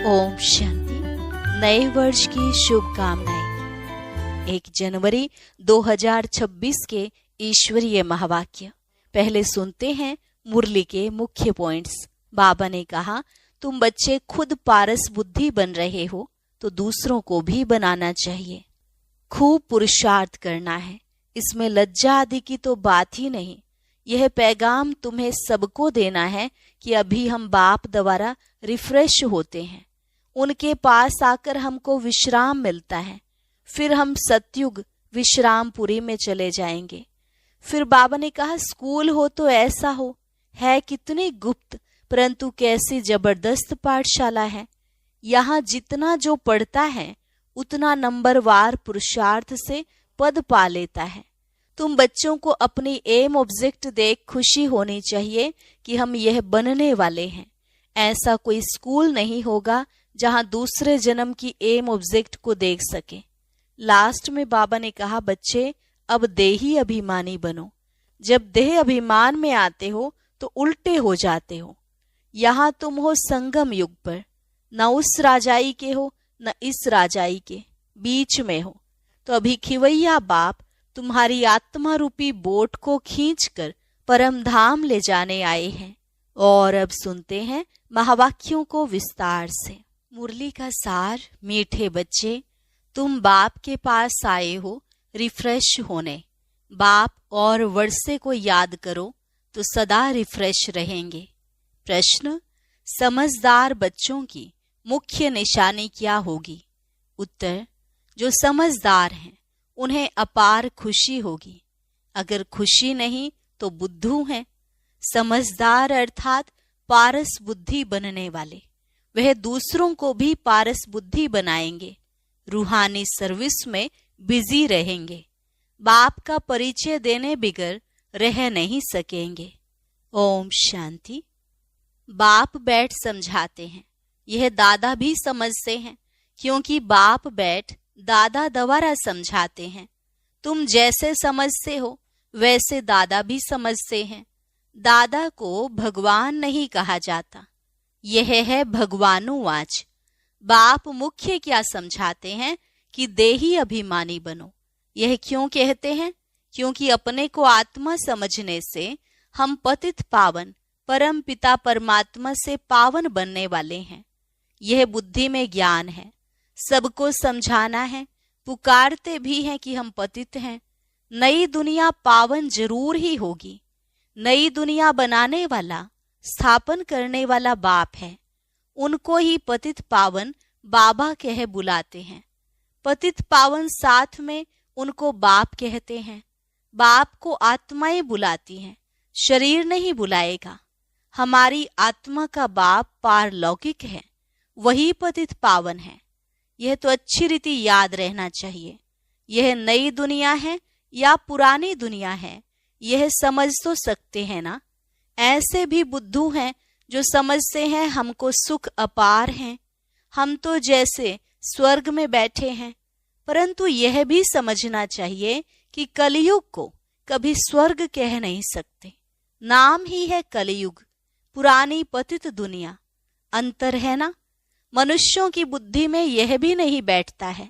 ओम शांति। नए वर्ष की शुभकामनाएं। 1 जनवरी 2026 के ईश्वरीय महावाक्य। पहले सुनते हैं मुरली के मुख्य पॉइंट्स। बाबा ने कहा, तुम बच्चे खुद पारस बुद्धि बन रहे हो तो दूसरों को भी बनाना चाहिए। खूब पुरुषार्थ करना है, इसमें लज्जा आदि की तो बात ही नहीं। यह पैगाम तुम्हें सबको देना है कि अभी हम बाप द्वारा रिफ्रेश होते हैं, उनके पास आकर हमको विश्राम मिलता है। फिर हम सतयुग विश्रामपुरी में चले जाएंगे। फिर बाबा ने कहा, स्कूल हो तो ऐसा हो, है कितनी गुप्त परंतु कैसी जबरदस्त पाठशाला है। यहाँ जितना जो पढ़ता है उतना नंबरवार पुरुषार्थ से पद पा लेता है। तुम बच्चों को अपनी एम ऑब्जेक्ट देख खुशी होनी चाहिए कि हम यह बनने वाले हैं। ऐसा कोई स्कूल नहीं होगा जहां दूसरे जन्म की एम ऑब्जेक्ट को देख सके। लास्ट में बाबा ने कहा, बच्चे अब देही अभिमानी बनो। जब देह अभिमान में आते हो तो उल्टे हो जाते हो। यहाँ तुम हो संगम युग पर, न उस राजाई के हो न इस राजाई के, बीच में हो। तो अभी खिवैया बाप तुम्हारी आत्मा रूपी बोट को खींचकर परम धाम ले जाने आए हैं। और अब सुनते हैं महावाक्यों को विस्तार से। मुरली का सार। मीठे बच्चे, तुम बाप के पास आए हो रिफ्रेश होने। बाप और वर्षे को याद करो तो सदा रिफ्रेश रहेंगे। प्रश्न, समझदार बच्चों की मुख्य निशानी क्या होगी? उत्तर, जो समझदार हैं उन्हें अपार खुशी होगी। अगर खुशी नहीं तो बुद्धू हैं। समझदार अर्थात पारस बुद्धि बनने वाले, वह दूसरों को भी पारस बुद्धि बनाएंगे। रूहानी सर्विस में बिजी रहेंगे। बाप का परिचय देने बिगर रह नहीं सकेंगे। ओम शांति। बाप बैठ समझाते हैं, यह दादा भी समझते हैं, क्योंकि बाप बैठ दादा द्वारा समझाते हैं। तुम जैसे समझते हो वैसे दादा भी समझते हैं। दादा को भगवान नहीं कहा जाता, यह है भगवानुवाच। बाप मुख्य क्या समझाते हैं कि देही अभिमानी बनो। यह क्यों कहते हैं? क्योंकि अपने को आत्मा समझने से हम पतित पावन परम पिता परमात्मा से पावन बनने वाले हैं। यह बुद्धि में ज्ञान है। सबको समझाना है, पुकारते भी हैं कि हम पतित हैं। नई दुनिया पावन जरूर ही होगी। नई दुनिया बनाने वाला, स्थापन करने वाला बाप है। उनको ही पतित पावन बाबा कह बुलाते हैं। पतित पावन साथ में उनको बाप कहते हैं। बाप को आत्माएं बुलाती हैं, शरीर नहीं बुलाएगा। हमारी आत्मा का बाप पारलौकिक है, वही पतित पावन है। यह तो अच्छी रीति याद रहना चाहिए। यह नई दुनिया है या पुरानी दुनिया है, यह समझ तो सकते हैं ना। ऐसे भी बुद्धू हैं जो समझते हैं हमको सुख अपार है, हम तो जैसे स्वर्ग में बैठे हैं। परंतु यह भी समझना चाहिए कि कलयुग को कभी स्वर्ग कह नहीं सकते। नाम ही है कलयुग, पुरानी पतित दुनिया। अंतर है ना। मनुष्यों की बुद्धि में यह भी नहीं बैठता है।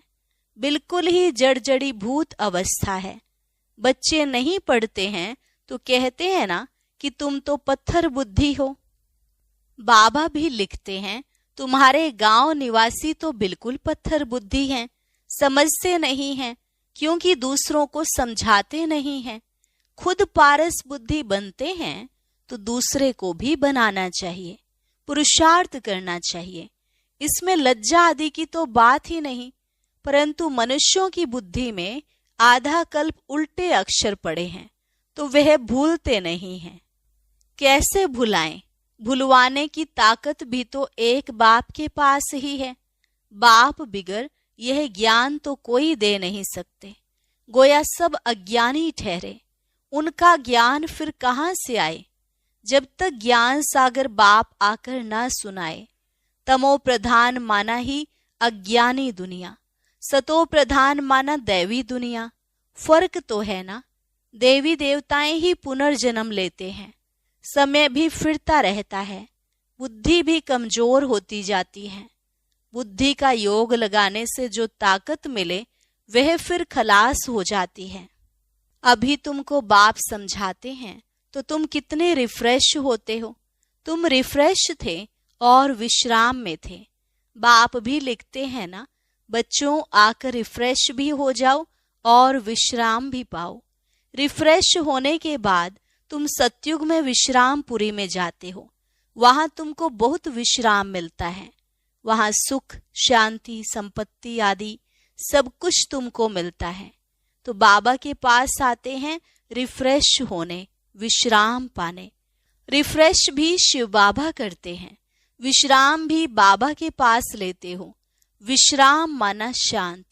बिल्कुल ही जड़ी भूत अवस्था है। बच्चे नहीं पढ़ते हैं तो कहते हैं ना कि तुम तो पत्थर बुद्धि हो। बाबा भी लिखते हैं, तुम्हारे गांव निवासी तो बिल्कुल पत्थर बुद्धि हैं, समझते नहीं हैं, क्योंकि दूसरों को समझाते नहीं हैं। खुद पारस बुद्धि बनते हैं तो दूसरे को भी बनाना चाहिए, पुरुषार्थ करना चाहिए। इसमें लज्जा आदि की तो बात ही नहीं। परंतु मनुष्यों की बुद्धि में आधा कल्प उल्टे अक्षर पड़े हैं तो वह भूलते नहीं हैं। कैसे भुलाएं? भुलवाने की ताकत भी तो एक बाप के पास ही है। बाप बिगर यह ज्ञान तो कोई दे नहीं सकते। गोया सब अज्ञानी ठहरे। उनका ज्ञान फिर कहाँ से आए? जब तक ज्ञान सागर बाप आकर ना सुनाए। तमो प्रधान माना ही अज्ञानी दुनिया, सतो प्रधान माना दैवी दुनिया। फर्क तो है ना। देवी देवताएं ही पुनर्जन्म लेते हैं, समय भी फिरता रहता है, बुद्धि भी कमजोर होती जाती है। बुद्धि का योग लगाने से जो ताकत मिले वह फिर खलास हो जाती है। अभी तुमको बाप समझाते हैं तो तुम कितने रिफ्रेश होते हो। तुम रिफ्रेश थे और विश्राम में थे। बाप भी लिखते हैं ना, बच्चों आकर रिफ्रेश भी हो जाओ और विश्राम भी पाओ। रिफ्रेश होने के बाद तुम सतयुग में विश्रामपुरी में जाते हो। वहां तुमको बहुत विश्राम मिलता है। वहां सुख, शांति, संपत्ति आदि सब कुछ तुमको मिलता है। तो बाबा के पास आते हैं रिफ्रेश होने, विश्राम पाने। रिफ्रेश भी शिव बाबा करते हैं, विश्राम भी बाबा के पास लेते हो। विश्राम माना शांत।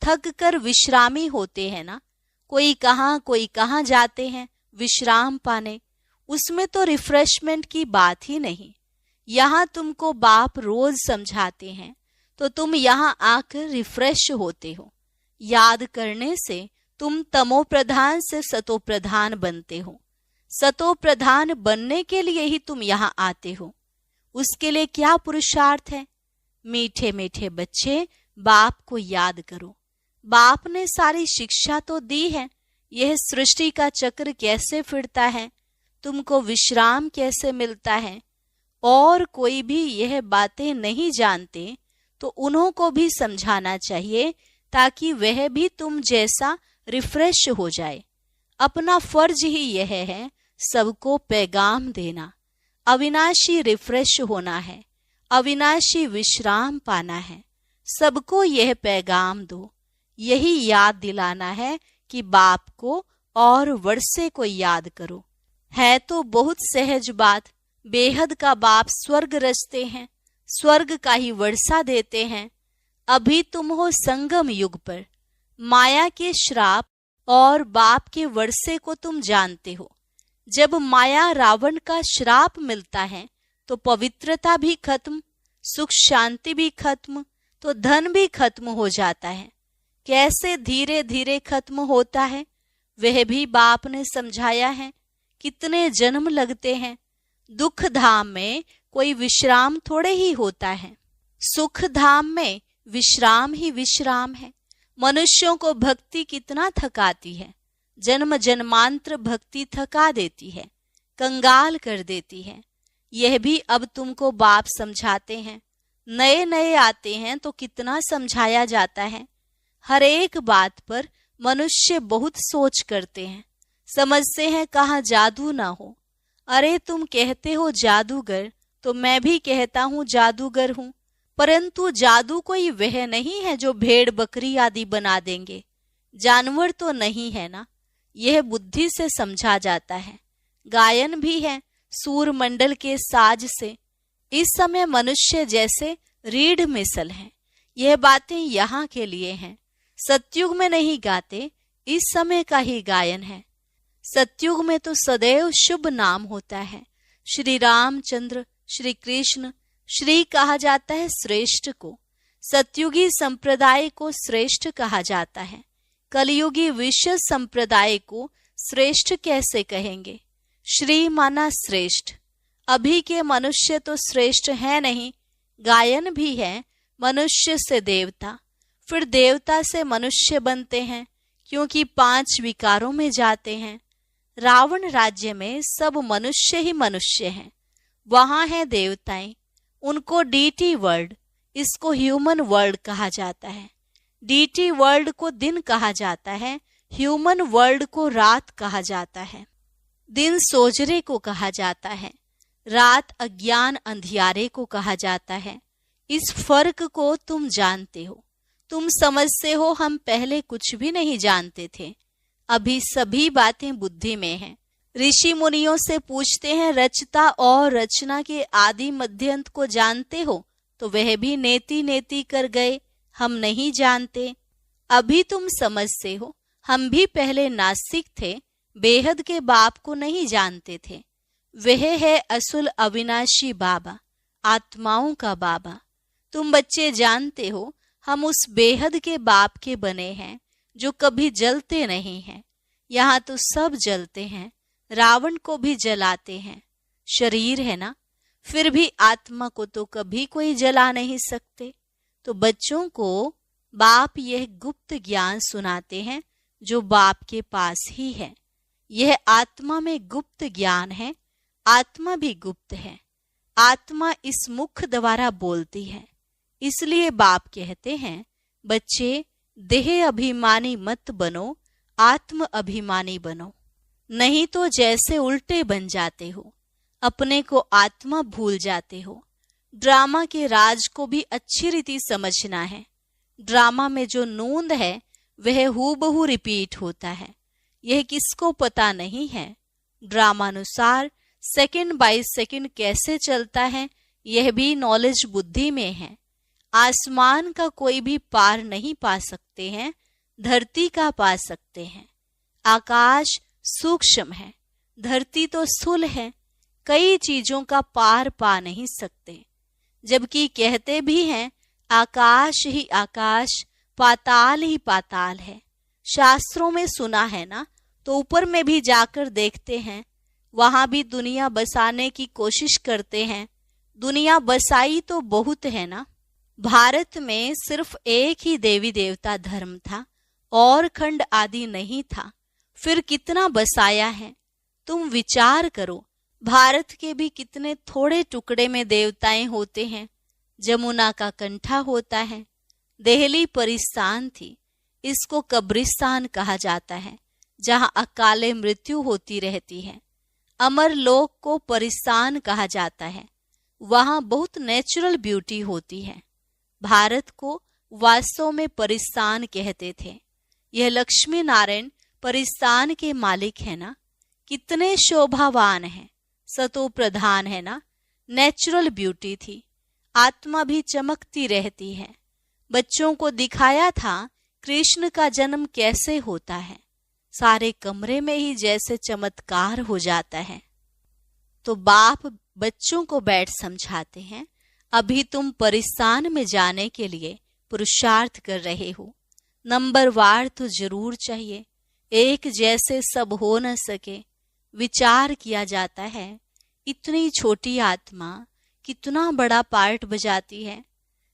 थक कर विश्रामी होते हैं ना, कोई कहाँ जाते हैं विश्राम पाने। उसमें तो रिफ्रेशमेंट की बात ही नहीं। यहाँ तुमको बाप रोज समझाते हैं तो तुम यहाँ आकर रिफ्रेश होते हो। याद करने से तुम तमो प्रधान से सतो प्रधान बनते हो। सतो प्रधान बनने के लिए ही तुम यहाँ आते हो। उसके लिए क्या पुरुषार्थ है? मीठे मीठे बच्चे, बाप को याद करो। बाप ने सारी शिक्षा तो दी है। यह सृष्टि का चक्र कैसे फिरता है, तुमको विश्राम कैसे मिलता है, और कोई भी यह बातें नहीं जानते तो उन्हों को भी समझाना चाहिए ताकि वह भी तुम जैसा रिफ्रेश हो जाए। अपना फर्ज ही यह है सबको पैगाम देना। अविनाशी रिफ्रेश होना है, अविनाशी विश्राम पाना है। सबको यह पैगाम दो। यही याद दिलाना है कि बाप को और वर्षे को याद करो। है तो बहुत सहज बात। बेहद का बाप स्वर्ग रचते हैं, स्वर्ग का ही वर्षा देते हैं। अभी तुम हो संगम युग पर। माया के श्राप और बाप के वर्षे को तुम जानते हो। जब माया रावण का श्राप मिलता है तो पवित्रता भी खत्म, सुख शांति भी खत्म, तो धन भी खत्म हो जाता है। कैसे धीरे धीरे खत्म होता है वह भी बाप ने समझाया है। कितने जन्म लगते हैं। दुख धाम में कोई विश्राम थोड़े ही होता है। सुख धाम में विश्राम ही विश्राम है। मनुष्यों को भक्ति कितना थकाती है। जन्म जन्मांतर भक्ति थका देती है, कंगाल कर देती है। यह भी अब तुमको बाप समझाते हैं। नए नए आते हैं तो कितना समझाया जाता है। हर एक बात पर मनुष्य बहुत सोच करते हैं, समझते हैं कहाँ जादू ना हो। अरे तुम कहते हो जादूगर, तो मैं भी कहता हूँ जादूगर हूँ, परंतु जादू कोई वह नहीं है जो भेड़ बकरी आदि बना देंगे। जानवर तो नहीं है ना, यह बुद्धि से समझा जाता है। गायन भी है सूर मंडल के साज से। इस समय मनुष्य जैसे रीढ़ मिसल हैं। यह बातें यहाँ के लिए हैं। सतयुग में नहीं गाते, इस समय का ही गायन है। सतयुग में तो सदैव शुभ नाम होता है। श्री रामचंद्र, श्री कृष्ण, श्री कहा जाता है श्रेष्ठ को। सतयुगी संप्रदाय को श्रेष्ठ कहा जाता है। कलयुगी विश्व संप्रदाय को श्रेष्ठ कैसे कहेंगे? श्री माना श्रेष्ठ। अभी के मनुष्य तो श्रेष्ठ है नहीं। गायन भी है मनुष्य से देवता, फिर देवता से मनुष्य बनते हैं, क्योंकि 5 विकारों में जाते हैं। रावण राज्य में सब मनुष्य ही मनुष्य हैं। वहां हैं देवताएं, उनको डीटी वर्ल्ड, इसको ह्यूमन वर्ल्ड कहा जाता है। डीटी वर्ल्ड को दिन कहा जाता है, ह्यूमन वर्ल्ड को रात कहा जाता है। दिन सोजरे को कहा जाता है, रात अज्ञान अंधियारे को कहा जाता है। इस फर्क को तुम जानते हो। तुम समझते हो हम पहले कुछ भी नहीं जानते थे। अभी सभी बातें बुद्धि में हैं। ऋषि मुनियों से पूछते हैं रचता और रचना के आदि मध्यंत को जानते हो, तो वह भी नेति नेति कर गए, हम नहीं जानते। अभी तुम समझते हो हम भी पहले नास्तिक थे, बेहद के बाप को नहीं जानते थे। वह है असुल अविनाशी बाबा, आत्माओं का बाबा। तुम बच्चे जानते हो हम उस बेहद के बाप के बने हैं जो कभी जलते नहीं हैं। यहाँ तो सब जलते हैं, रावण को भी जलाते हैं। शरीर है ना, फिर भी आत्मा को तो कभी कोई जला नहीं सकते। तो बच्चों को बाप यह गुप्त ज्ञान सुनाते हैं जो बाप के पास ही है। यह आत्मा में गुप्त ज्ञान है। आत्मा भी गुप्त है। आत्मा इस मुख द्वारा बोलती है। इसलिए बाप कहते हैं, बच्चे देह अभिमानी मत बनो, आत्म अभिमानी बनो, नहीं तो जैसे उल्टे बन जाते हो, अपने को आत्मा भूल जाते हो। ड्रामा के राज को भी अच्छी रीति समझना है। ड्रामा में जो नूंद है वह हूबहू रिपीट होता है। यह किसको पता नहीं है। ड्रामानुसार सेकंड बाय सेकंड कैसे चलता है यह भी नॉलेज बुद्धि में है। आसमान का कोई भी पार नहीं पा सकते हैं, धरती का पा सकते हैं। आकाश सूक्ष्म है, धरती तो स्थूल है, कई चीजों का पार पा नहीं सकते। जबकि कहते भी हैं आकाश ही आकाश, पाताल ही पाताल है। शास्त्रों में सुना है ना, तो ऊपर में भी जाकर देखते हैं, वहां भी दुनिया बसाने की कोशिश करते हैं। दुनिया बसाई तो बहुत है ना। भारत में सिर्फ एक ही देवी देवता धर्म था और खंड आदि नहीं था, फिर कितना बसाया है। तुम विचार करो, भारत के भी कितने थोड़े टुकड़े में देवताएं होते हैं। जमुना का कंठा होता है। देहली परिस्तान थी, इसको कब्रिस्तान कहा जाता है, जहां अकाले मृत्यु होती रहती है। अमर लोक को परिस्तान कहा जाता है, वहां बहुत नेचुरल ब्यूटी होती है। भारत को वास्तव में परिस्तान कहते थे। यह लक्ष्मी नारायण परिस्तान के मालिक है ना। कितने शोभावान है, सतो प्रधान है ना। नेचुरल ब्यूटी थी। आत्मा भी चमकती रहती है। बच्चों को दिखाया था कृष्ण का जन्म कैसे होता है। सारे कमरे में ही जैसे चमत्कार हो जाता है। तो बाप बच्चों को बैठ समझाते हैं, अभी तुम परिस्तान में जाने के लिए पुरुषार्थ कर रहे हो। नंबरवार तो जरूर चाहिए, एक जैसे सब हो न सके। विचार किया जाता है, इतनी छोटी आत्मा कितना बड़ा पार्ट बजाती है।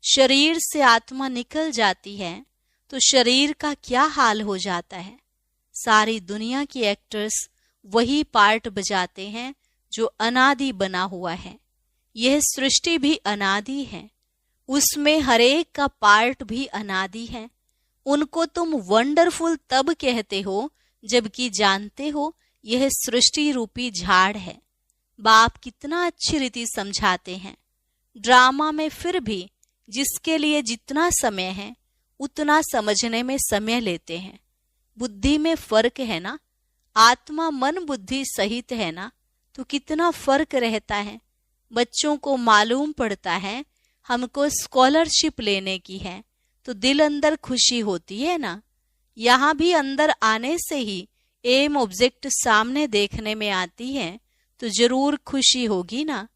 शरीर से आत्मा निकल जाती है तो शरीर का क्या हाल हो जाता है। सारी दुनिया की एक्टर्स वही पार्ट बजाते हैं जो अनादि बना हुआ है। यह सृष्टि भी अनादि है, उसमें हरेक का पार्ट भी अनादि है। उनको तुम वंडरफुल तब कहते हो जबकि जानते हो यह सृष्टि रूपी झाड़ है। बाप कितना अच्छी रीति समझाते हैं। ड्रामा में फिर भी जिसके लिए जितना समय है उतना समझने में समय लेते हैं। बुद्धि में फर्क है ना। आत्मा मन बुद्धि सहित है ना, तो कितना फर्क रहता है। बच्चों को मालूम पड़ता है हमको स्कॉलरशिप लेने की है, तो दिल अंदर खुशी होती है ना। यहाँ भी अंदर आने से ही एम ऑब्जेक्ट सामने देखने में आती है तो जरूर खुशी होगी ना।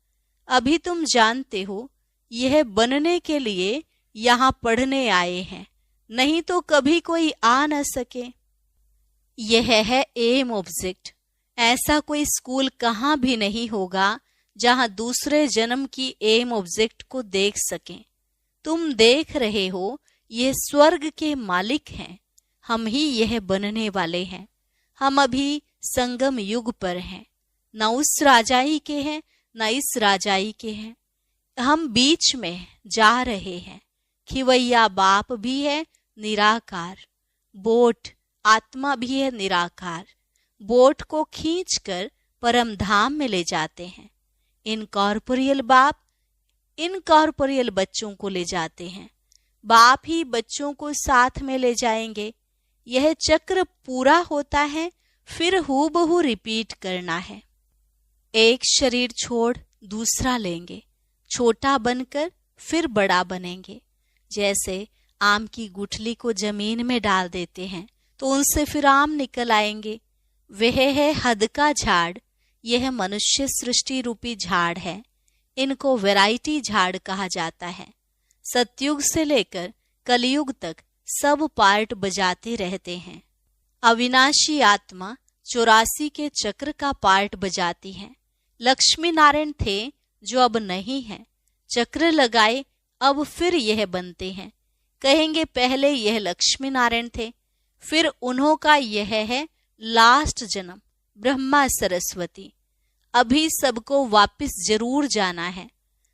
अभी तुम जानते हो यह बनने के लिए यहाँ पढ़ने आए हैं, नहीं तो कभी कोई आ न सके। यह है एम ऑब्जेक्ट। ऐसा कोई स्कूल कहाँ भी नहीं होगा जहाँ दूसरे जन्म की एम ऑब्जेक्ट को देख सकें। तुम देख रहे हो ये स्वर्ग के मालिक हैं, हम ही यह बनने वाले हैं। हम अभी संगम युग पर हैं, न उस राजाई के हैं न इस राजाई के हैं। हम बीच में जा रहे हैं। खिवैया बाप भी है निराकार, बोट आत्मा भी है निराकार। बोट को खींचकर परम धाम में ले जाते हैं। इनकॉर्पोरियल बाप इनकॉर्पोरियल बच्चों को ले जाते हैं। बाप ही बच्चों को साथ में ले जाएंगे। यह चक्र पूरा होता है, फिर हूबहू रिपीट करना है। एक शरीर छोड़ दूसरा लेंगे, छोटा बनकर फिर बड़ा बनेंगे। जैसे आम की गुठली को जमीन में डाल देते हैं तो उनसे फिर आम निकल आएंगे। वह है हद का झाड़। यह मनुष्य सृष्टि रूपी झाड़ है। इनको वैरायटी झाड़ कहा जाता है। सतयुग से लेकर कलयुग तक सब पार्ट बजाते रहते हैं। अविनाशी आत्मा 84 के चक्र का पार्ट बजाती है। लक्ष्मी नारायण थे जो अब नहीं है। चक्र लगाए अब फिर यह बनते हैं। कहेंगे पहले यह लक्ष्मी नारायण थे, फिर उन्हों का यह है लास्ट जन्म ब्रह्मा सरस्वती। अभी सबको वापस जरूर जाना है।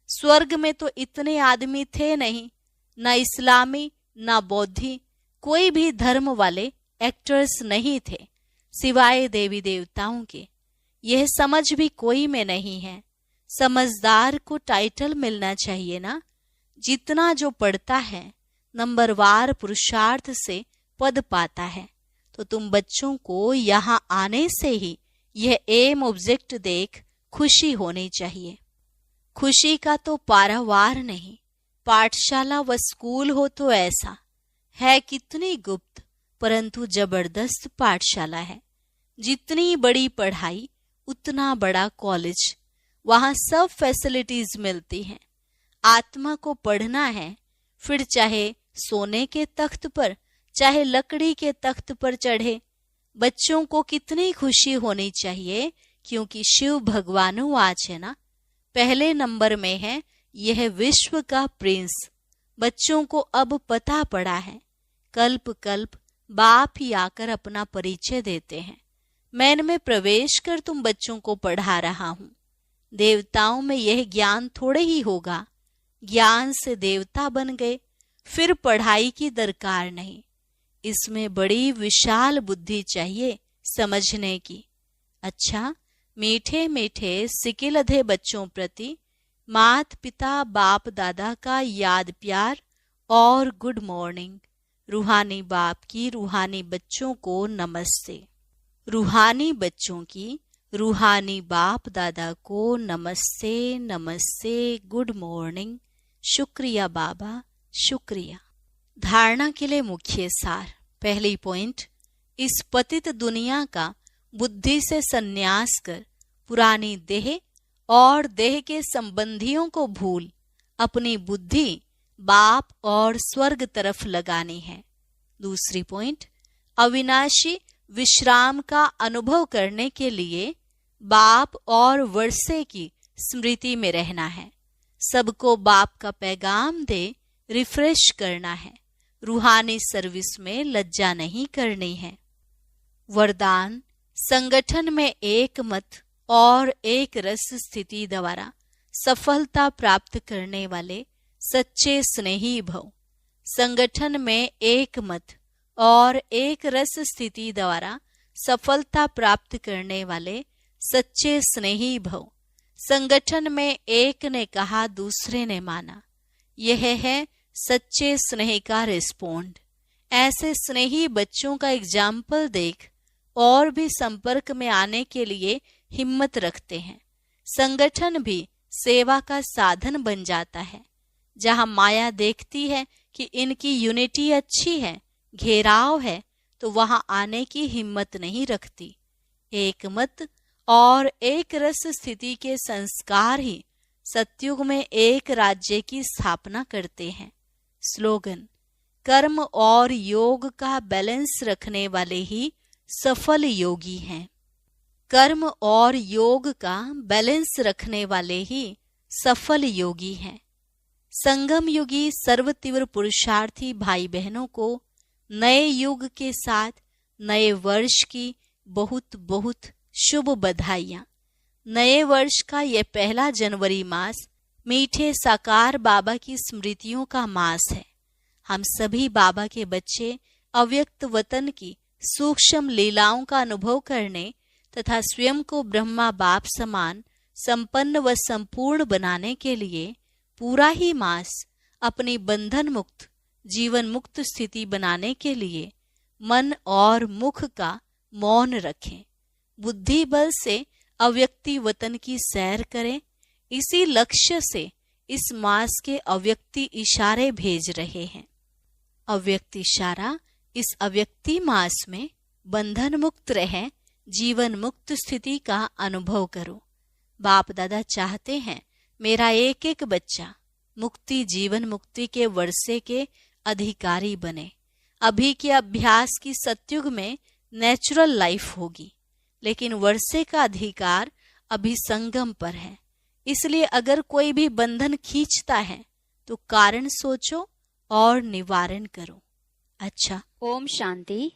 स्वर्ग में तो इतने आदमी थे नहीं, ना इस्लामी ना बौद्धि, कोई भी धर्म वाले एक्टर्स नहीं थे सिवाय देवी देवताओं के। यह समझ भी कोई में नहीं है। समझदार को टाइटल मिलना चाहिए ना। जितना जो पढ़ता है नंबरवार पुरुषार्थ से पद पाता है। तो तुम बच्चों को यहाँ आने से ही यह एम ऑब्जेक्ट देख खुशी होनी चाहिए। खुशी का तो पारावार नहीं। पाठशाला व स्कूल हो तो ऐसा है, कितनी गुप्त परंतु जबरदस्त पाठशाला है। जितनी बड़ी पढ़ाई उतना बड़ा कॉलेज। वहां सब फैसिलिटीज मिलती हैं। आत्मा को पढ़ना है, फिर चाहे सोने के तख्त पर चाहे लकड़ी के तख्त पर चढ़े। बच्चों को कितनी खुशी होनी चाहिए, क्योंकि शिव भगवानु आज है ना, पहले नंबर में है यह विश्व का प्रिंस। बच्चों को अब पता पड़ा है। कल्प कल्प बाप ही आकर अपना परिचय देते हैं। मैं इनमें प्रवेश कर तुम बच्चों को पढ़ा रहा हूं। देवताओं में यह ज्ञान थोड़े ही होगा। ज्ञान से देवता बन गए, फिर पढ़ाई की दरकार नहीं। इसमें बड़ी विशाल बुद्धि चाहिए समझने की। अच्छा, मीठे मीठे सिकिलधे बच्चों प्रति मात पिता बाप दादा का याद प्यार और गुड मॉर्निंग। रूहानी बाप की रूहानी बच्चों को नमस्ते। रूहानी बच्चों की रूहानी बाप दादा को नमस्ते नमस्ते, गुड मॉर्निंग। शुक्रिया बाबा, शुक्रिया। धारणा के लिए मुख्य सार। पहली पॉइंट, इस पतित दुनिया का बुद्धि से संन्यास कर पुरानी देह और देह के संबंधियों को भूल अपनी बुद्धि बाप और स्वर्ग तरफ लगानी है। दूसरी पॉइंट, अविनाशी विश्राम का अनुभव करने के लिए बाप और वर्षे की स्मृति में रहना है। सबको बाप का पैगाम दे रिफ्रेश करना है। रूहानी सर्विस में लज्जा नहीं करनी है। वरदान, संगठन में एक मत और एक रस स्थिति द्वारा सफलता प्राप्त करने वाले सच्चे स्नेही भव। संगठन में एक मत और एक रस स्थिति द्वारा सफलता प्राप्त करने वाले सच्चे स्नेही भव। संगठन में एक ने कहा, दूसरे ने माना। यह है सच्चे स्नेह का रिस्पोंड। ऐसे स्नेही बच्चों का एग्जाम्पल देख और भी संपर्क में आने के लिए हिम्मत रखते हैं। संगठन भी सेवा का साधन बन जाता है। जहां माया देखती है कि इनकी यूनिटी अच्छी है, घेराव है, तो वहां आने की हिम्मत नहीं रखती। एक मत और एक रस स्थिति के संस्कार ही सतयुग में एक राज्य की स्थापना करते हैं। स्लोगन, कर्म और योग का बैलेंस रखने वाले ही सफल योगी हैं। कर्म और योग का बैलेंस रखने वाले ही सफल योगी हैं। संगम युगी सर्वतीव्र पुरुषार्थी भाई बहनों को नए युग के साथ नए वर्ष की बहुत बहुत शुभ बधाइयां। नए वर्ष का यह पहला जनवरी मास मीठे साकार बाबा की स्मृतियों का मास है। हम सभी बाबा के बच्चे अव्यक्त वतन की सूक्ष्म लीलाओं का अनुभव करने तथा स्वयं को ब्रह्मा बाप समान संपन्न व संपूर्ण बनाने के लिए पूरा ही मास अपनी बंधन मुक्त जीवन मुक्त स्थिति बनाने के लिए मन और मुख का मौन रखें। बुद्धि बल से अव्यक्ति वतन की सैर करें। इसी लक्ष्य से इस मास के अव्यक्ति इशारे भेज रहे हैं। अव्यक्त इशारा, इस अव्यक्ति मास में बंधन मुक्त रहें, जीवन मुक्त स्थिति का अनुभव करो। बाप दादा चाहते हैं मेरा एक एक बच्चा मुक्ति जीवन मुक्ति के वर्षे के अधिकारी बने। अभी के अभ्यास की सतयुग में नेचुरल लाइफ होगी, लेकिन वर्षे का अधिकार अभी संगम पर है। इसलिए अगर कोई भी बंधन खींचता है तो कारण सोचो और निवारण करो। अच्छा, ओम शांति।